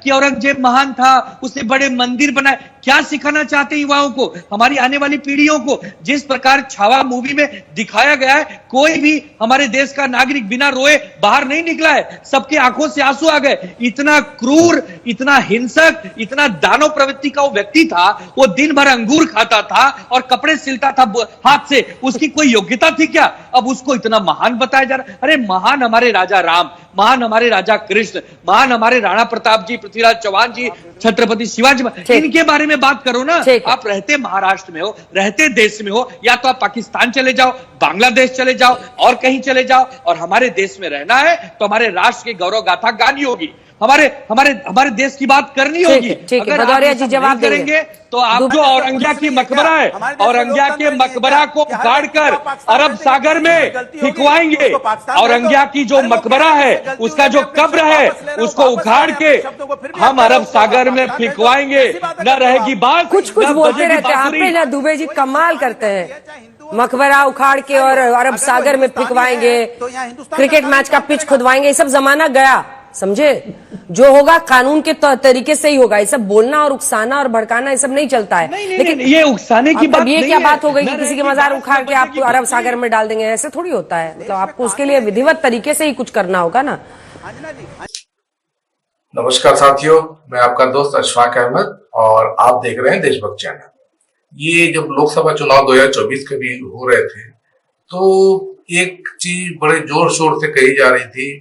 कि औरंगजेब महान था, उसने बड़े मंदिर बनाए। क्या सिखाना चाहते हैं युवाओं को, हमारी आने वाली पीढ़ियों को? जिस प्रकार छावा मूवी में दिखाया गया है, कोई भी हमारे देश का नागरिक बिना रोए बाहर नहीं निकला है, सबके आंखों से आंसू आ गए। इतना क्रूर, इतना हिंसक, इतना दानव प्रवृत्ति का वो व्यक्ति था। वो दिन भर अंगूर खाता था और कपड़े सिलता था हाथ से। उसकी कोई योग्यता थी क्या? अब उसको इतना महान बताया जा रहा है। अरे महान हमारे राजा राम, महान हमारे राजा कृष्ण, महान हमारे राणा प्रताप जी, पृथ्वीराज चौहान जी, छत्रपति शिवाजी, इनके बारे में बात करो ना। आप रहते महाराष्ट्र में हो, रहते देश में हो, या तो आप पाकिस्तान चले जाओ, बांग्लादेश चले जाओ और कहीं चले जाओ, और हमारे देश में रहना है तो हमारे राष्ट्र की गौरव गाथा गानी होगी, हमारे हमारे हमारे देश की बात करनी होगी। अगर भदौरिया जी जवाब करेंगे तो आप जो औरंगिया की मकबरा है, औरंगिया के मकबरा को गाड़कर अरब सागर में फिकवाएंगे। औरंगिया की जो मकबरा है, उसका जो कब्र है, उसको उखाड़ के हम अरब सागर में फिकवाएंगे। न रहेगी बात, कुछ बोलते रहते हैं आप पे ना, दुबे जी कमाल करते हैं। मकबरा उखाड़ के और अरब सागर में फिकवाएंगे, क्रिकेट मैच का पिच खुदवाएंगे, ये सब जमाना गया, समझे? जो होगा कानून के तरीके से ही होगा। ये सब बोलना और उकसाना और भड़काना ये सब नहीं चलता है। लेकिन ये उकसाने की बात, ये क्या बात हो गई कि किसी के मजार उखाड़ के आप अरब सागर में डाल देंगे? ऐसे थोड़ी होता है। मतलब आपको उसके लिए विधिवत तरीके से ही कुछ करना होगा ना। नमस्कार साथियों, मैं आपका दोस्त अशफाक अहमद और आप देख रहे हैं देशभक्त चैनल। ये जब लोकसभा चुनाव 2024 के भी हो रहे थे तो एक चीज बड़े जोर शोर से कही जा रही थी,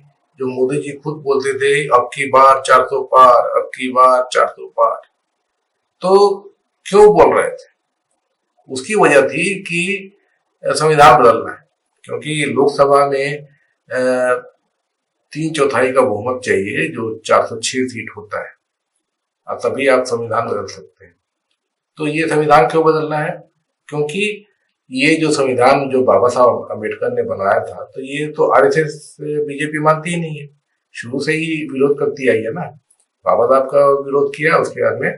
जो मोदी जी खुद बोलते थे, अब की बार 400 पार, अब की बार 400 पार। तो क्यों बोल रहे थे? उसकी वजह थी कि संविधान बदलना है, क्योंकि लोकसभा में 3/4 का बहुमत चाहिए, जो 406 सीट होता है, और तभी आप संविधान बदल सकते हैं। तो ये संविधान क्यों बदलना है? क्योंकि ये जो संविधान जो बाबा साहब अम्बेडकर ने बनाया था, तो ये तो आरएसएस बीजेपी मानती ही नहीं है, शुरू से ही विरोध करती आई है ना। बाबा साहब का विरोध किया, उसके बाद में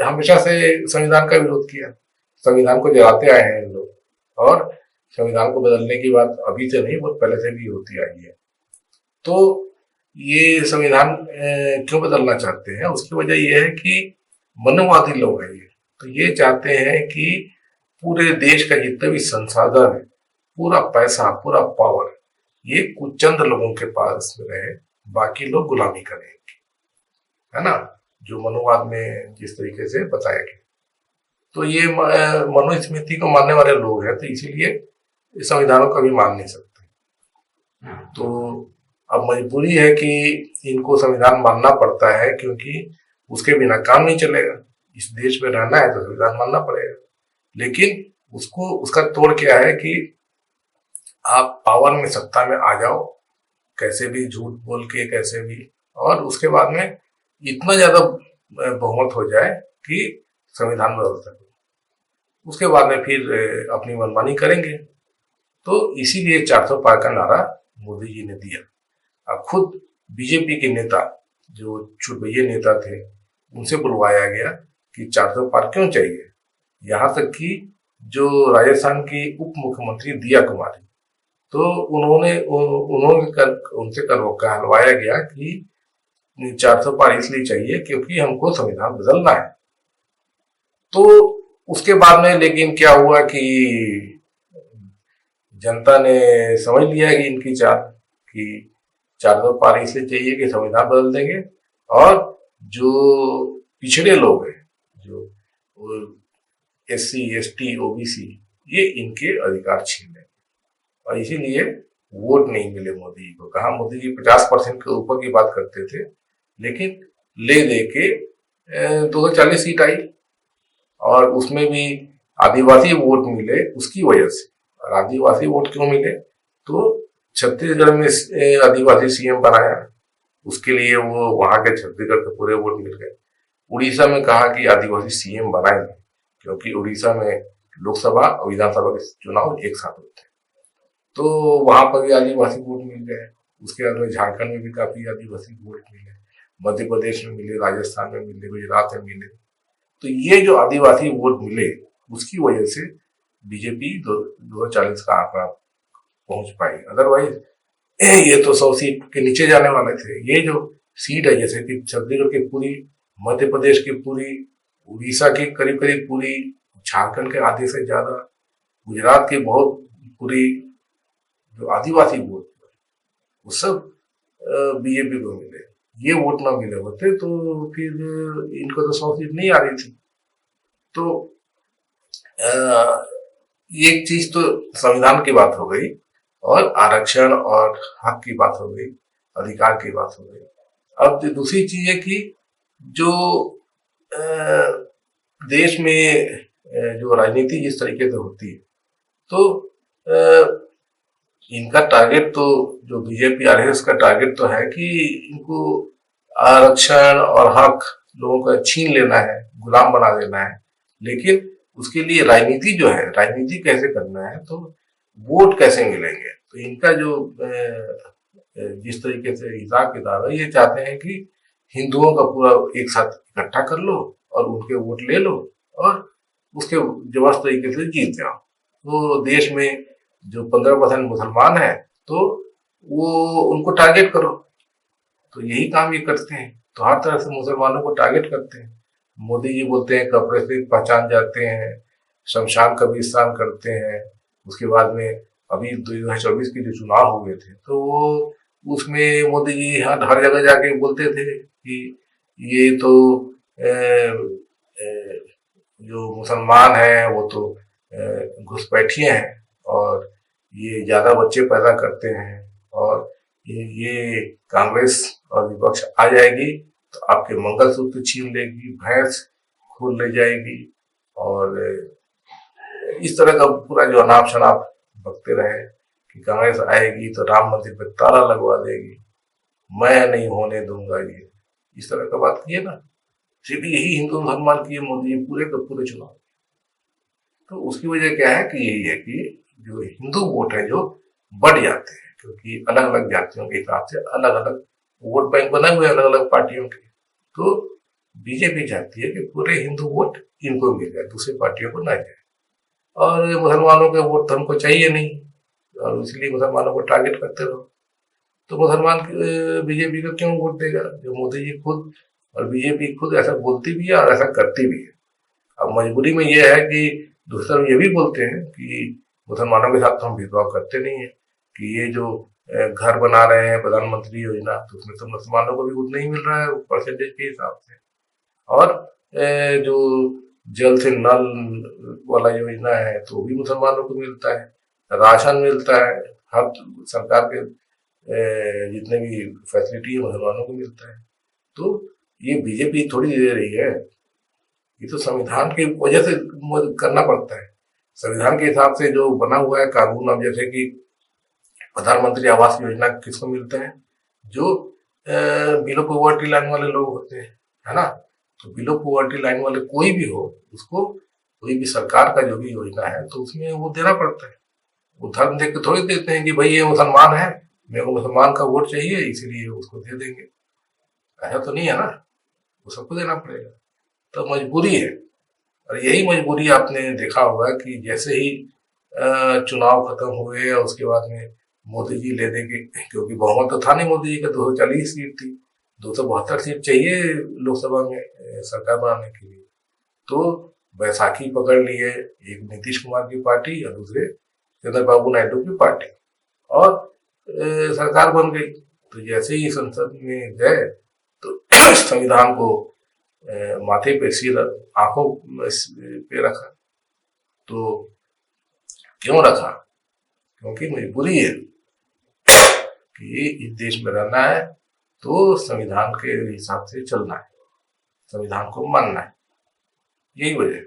हमेशा से संविधान का विरोध किया, संविधान को जलाते आए हैं इन लोग, और संविधान को बदलने की बात अभी से नहीं, बहुत पहले से भी होती आई है। तो ये संविधान क्यों बदलना चाहते हैं? उसकी वजह यह है कि मनोवादी लोग हैं ये, तो ये चाहते हैं कि पूरे देश का जितने भी संसाधन है, पूरा पैसा, पूरा पावर, ये कुछ चंद लोगों के पास में रहे, बाकी लोग गुलामी करेंगे, है ना, जो मनोवाद में जिस तरीके से बताया गया। तो ये मनुस्मृति को मानने वाले लोग हैं, तो इसीलिए संविधानों का भी मान नहीं सकते। तो अब मजबूरी है कि इनको संविधान मानना पड़ता है, क्योंकि उसके बिना काम नहीं चलेगा। इस देश में रहना है तो संविधान मानना पड़ेगा। लेकिन उसका तोड़ क्या है कि आप पावर में, सत्ता में आ जाओ, कैसे भी झूठ बोल के, कैसे भी, और उसके बाद में इतना ज्यादा बहुमत हो जाए कि संविधान बदल सके, उसके बाद में फिर अपनी मनमानी करेंगे। तो इसीलिए 400 पार का नारा मोदी जी ने दिया। अब खुद बीजेपी के नेता, जो छुटभैये नेता थे, उनसे बुलवाया गया कि 400 पार क्यों चाहिए। यहाँ तक कि जो राजस्थान की उप मुख्यमंत्री दिया कुमारी, तो उनसे कहलवाया गया कि 400 पार इसलिए चाहिए क्योंकि हमको संविधान बदलना है। तो उसके बाद में लेकिन क्या हुआ कि जनता ने समझ लिया कि इनकी चाल, कि 400 पार इसलिए चाहिए कि संविधान बदल देंगे, और जो पिछड़े लोग हैं, जो SC, ST, OBC, ये इनके अधिकार छीन लेंगे, और इसीलिए वोट नहीं मिले मोदी को। कहा मोदी जी 50% के ऊपर की बात करते थे, लेकिन ले दे के 240 सीट आई, और उसमें भी आदिवासी वोट मिले उसकी वजह से। और आदिवासी वोट क्यों मिले? तो छत्तीसगढ़ में आदिवासी CM बनाया, उसके लिए वो वहां के छत्तीसगढ़ के पूरे वोट मिल गए। उड़ीसा में कहा कि आदिवासी CM बनाएंगे, क्योंकि उड़ीसा में लोकसभा और विधानसभा के चुनाव एक साथ होते हैं, तो वहां पर भी आदिवासी वोट मिल गए। उसके बाद में झारखंड में भी काफी आदिवासी वोट मिले, मध्य प्रदेश में मिले, राजस्थान में मिले, गुजरात में मिले। तो ये जो आदिवासी वोट मिले, उसकी वजह से बीजेपी 240 का आंकड़ा पहुंच पाई। अदरवाइज ये तो 100 सीट के नीचे जाने वाले थे। ये जो सीट है, जैसे कि छत्तीसगढ़ की पूरी, मध्य प्रदेश की पूरी, उड़ीसा की करीब करीब पूरी, झारखंड के आधे से ज्यादा, गुजरात की बहुत पूरी, जो आदिवासी वोट वो सब बीजेपी को मिले। ये वोट ना मिले होते तो फिर इनको तो 100 सीट नहीं आ रही थी। तो एक चीज तो संविधान की बात हो गई, और आरक्षण और हक की बात हो गई, अधिकार की बात हो गई। अब दूसरी चीज है कि जो देश में जो राजनीति जिस तरीके से होती है, तो इनका टारगेट तो, जो बीजेपी आरएसएस का टारगेट तो है कि इनको आरक्षण और हक लोगों का छीन लेना है, गुलाम बना देना है। लेकिन उसके लिए राजनीति जो है, राजनीति कैसे करना है, तो वोट कैसे मिलेंगे। तो इनका जो जिस तरीके से हिसाब किताब है, ये चाहते हैं कि हिंदुओं का पूरा एक साथ इकट्ठा कर लो और उनके वोट ले लो और उसके जबरदस्त तरीके से जीत जाओ। तो देश में जो 15% मुसलमान है, तो वो उनको टारगेट करो। तो यही काम ये करते हैं, तो हर तरह से मुसलमानों को टारगेट करते हैं। मोदी जी बोलते हैं कपड़े से पहचान जाते हैं, शमशान कब्रिस्तान करते हैं। उसके बाद में अभी 2024 के जो चुनाव हुए थे, तो वो उसमें मोदी जी हर जगह जाके बोलते थे कि ये तो जो मुसलमान है वो तो घुसपैठिए हैं और ये ज्यादा बच्चे पैदा करते हैं, और ये कांग्रेस और विपक्ष आ जाएगी तो आपके मंगलसूत्र छीन लेगी, भैंस खोल ले जाएगी, और इस तरह का पूरा जो अनाप शनाप बकते रहे कि कांग्रेस आएगी तो राम मंदिर पे ताला लगवा देगी, मैं नहीं होने दूंगा ये, इस तरह का बात किए ना। सिर्फ यही हिंदू मुसलमान किए मोदी जी पूरे के पूरे चुनाव। तो उसकी वजह क्या है कि यही है कि जो हिंदू वोट है जो बढ़ जाते हैं, क्योंकि अलग अलग जातियों के हिसाब से अलग अलग वोट बैंक बने हुए अलग अलग पार्टियों के। तो बीजेपी चाहती है कि पूरे हिंदू वोट इनको मिल जाए, दूसरी पार्टियों को ना जाए, और मुसलमानों के वोट तो हमको चाहिए नहीं, और इसलिए मुसलमानों को टारगेट करते रहो। तो मुसलमान बीजेपी को क्यों वोट देगा, जो मोदी जी खुद और बीजेपी खुद ऐसा बोलती भी है और ऐसा करती भी है। अब मजबूरी में यह है कि दूसरा ये भी बोलते हैं कि मुसलमानों के साथ तो हम भेदभाव करते नहीं है, कि ये जो घर बना रहे हैं प्रधानमंत्री योजना, तो उसमें तो मुसलमानों को भी उतना ही मिल रहा है परसेंटेज के हिसाब से, और जो जल से नल वाला योजना है तो भी मुसलमानों को मिलता है, राशन मिलता है, हर सरकार के जितने भी फैसिलिटी है मुसलमानों को मिलता है। तो ये बीजेपी थोड़ी दे रही है, ये तो संविधान की वजह से करना पड़ता है। संविधान के हिसाब से जो बना हुआ है कानून, अब जैसे कि प्रधानमंत्री आवास योजना किसको मिलता है, जो बिलो पॉवर्टी लाइन वाले लोग होते हैं, है ना। तो बिलो पॉवर्टी लाइन वाले कोई भी हो, उसको कोई भी सरकार का जो भी योजना है तो उसमें वो देना पड़ता है। वो धर्म देख के थोड़ी देते हैं कि भाई ये मुसलमान है, मेरे को मुसलमान का वोट चाहिए इसीलिए उसको दे देंगे, ऐसा तो नहीं है ना, वो सबको देना पड़ेगा। तो मजबूरी है, और यही मजबूरी आपने देखा होगा कि जैसे ही चुनाव खत्म हुए और उसके बाद में मोदी जी ले देंगे, क्योंकि बहुमत तो था नहीं मोदी जी का, 240 सीट थी, 272 सीट चाहिए लोकसभा में सरकार बनाने के लिए। तो बैसाखी पकड़ लिए एक नीतीश कुमार की पार्टी और दूसरे चंद्रबाबू नायडू की पार्टी, और सरकार बन गई। तो जैसे ही संसद में गए तो संविधान को माथे पे सिर आंखों पे रखा। तो क्यों रखा, क्योंकि मजबूरी है कि इस देश में रहना है तो संविधान के हिसाब से चलना है, संविधान को मानना है, यही वजह।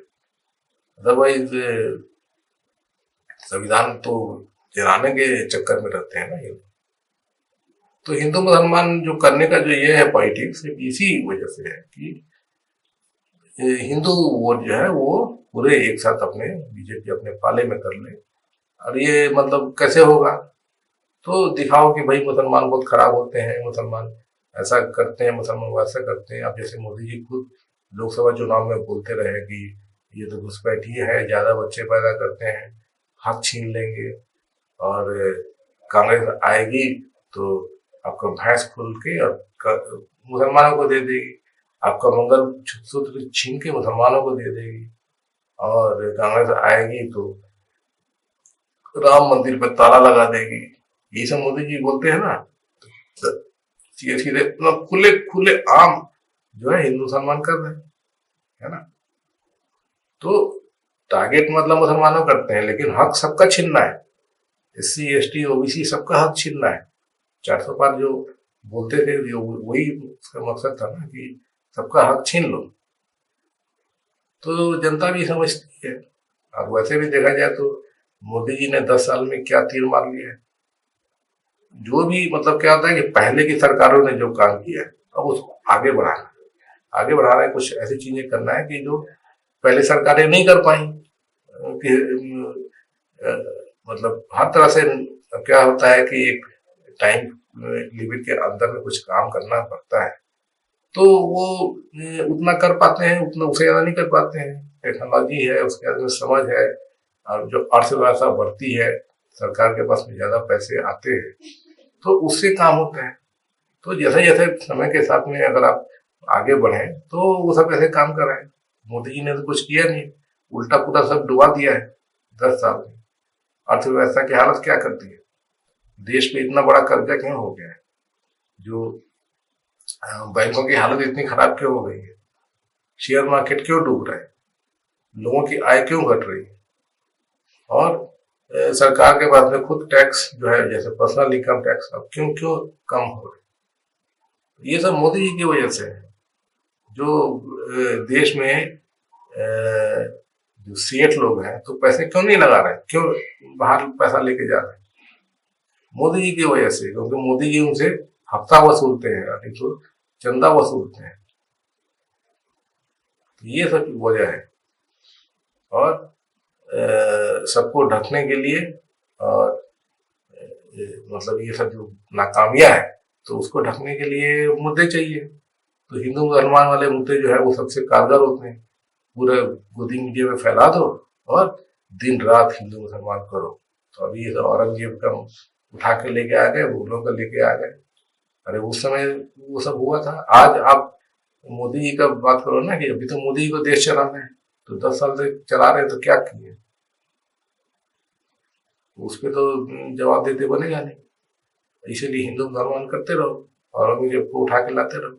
अदरवाइज संविधान तो गिराने के चक्कर में रहते हैं ना ये। तो हिंदू मुसलमान जो करने का जो ये है पॉलिटिक्स, इसी वजह से है कि हिंदू वोट जो है वो पूरे एक साथ अपने बीजेपी अपने पाले में कर ले। और ये मतलब कैसे होगा, तो दिखाओ कि भाई मुसलमान बहुत खराब होते हैं, मुसलमान ऐसा करते हैं, मुसलमान वैसा करते हैं। अब जैसे मोदी जी खुद लोकसभा चुनाव में बोलते रहे कि ये तो घुसपैठी है, ज्यादा बच्चे पैदा करते हैं, हक छीन लेंगे, और कांग्रेस आएगी तो आपका भैंस खोल के और मुसलमानों को दे देगी, आपका मंगल सूत्र छीन के मुसलमानों को दे देगी, और कांग्रेस आएगी तो राम मंदिर पर ताला लगा देगी। ये सब मोदी जी बोलते हैं ना, तो सीधे सीधे खुले खुले आम जो है हिंदू मुसलमान कर रहे हैं, है ना। तो टारगेट मतलब मुसलमानों करते हैं, लेकिन हक सबका छीनना है। SC ST OBC सबका हक छीनना है। 405 जो बोलते थे, वही उसका मकसद था ना कि सबका हक छीन लो। तो जनता भी समझती है। और वैसे भी देखा जाए तो मोदी जी ने 10 साल में क्या तीर मार लिया है। जो भी मतलब क्या होता है कि पहले की सरकारों ने जो काम किया अब उसको आगे बढ़ाना है, कुछ ऐसी चीजें करना है कि जो पहले सरकारें नहीं कर पाई। कि मतलब हर तरह से क्या होता है कि एक टाइम लिमिट के अंदर में कुछ काम करना पड़ता है, तो वो उतना कर पाते हैं, उतना उससे ज्यादा नहीं कर पाते हैं। टेक्नोलॉजी है, उसके बाद में समझ है, और जो अर्थव्यवस्था बढ़ती है, सरकार के पास में ज्यादा पैसे आते हैं, तो उससे काम होता है। तो जैसे जैसे समय के साथ में अगर आप आगे बढ़े तो वो सब ऐसे काम कर रहे हैं। मोदी जी ने तो कुछ किया नहीं, उल्टा पूरा सब डुबा दिया है 10 साल में। अर्थव्यवस्था की हालत क्या करती है, देश पे इतना बड़ा कर्जा क्यों हो गया है, जो बैंकों की हालत इतनी खराब क्यों हो गई है, शेयर मार्केट क्यों डूब रहा है, लोगों की आय क्यों घट रही है, और सरकार के पास में खुद टैक्स जो है जैसे पर्सनल इनकम टैक्स अब क्यों क्यों कम हो रहा है। ये सब मोदी जी की वजह से है। जो देश में जो सेठ लोग हैं तो पैसे क्यों नहीं लगा रहे, क्यों बाहर पैसा लेके जा रहे हैं, मोदी जी की वजह से। क्योंकि मोदी जी उनसे हफ्ता वसूलते हैं, नहीं तो चंदा वसूलते हैं। ये सब वजह है। और सबको ढकने के लिए, और मतलब ये सब जो नाकामियां है तो उसको ढकने के लिए मुद्दे चाहिए। तो हिंदू मुसलमान वाले मुद्दे जो है वो सबसे कारगर होते हैं। पूरे गोदी मीडिया में फैला दो और दिन रात हिंदू मुसलमान करो। तो अभी ये औरंगजेब का उठा के लेके आ गए, मुगलों का लेके आ गए। अरे उस समय वो सब हुआ था। आज आप मोदी जी का बात करो ना, कि अभी तो मोदी जी को देश चलाना है, तो 10 साल से चला रहे, तो क्या किए, उस पर तो जवाब देते बनेगा नहीं। इसीलिए हिंदू मुसलमान करते रहो, औरंगजेब को उठा के लाते रहो।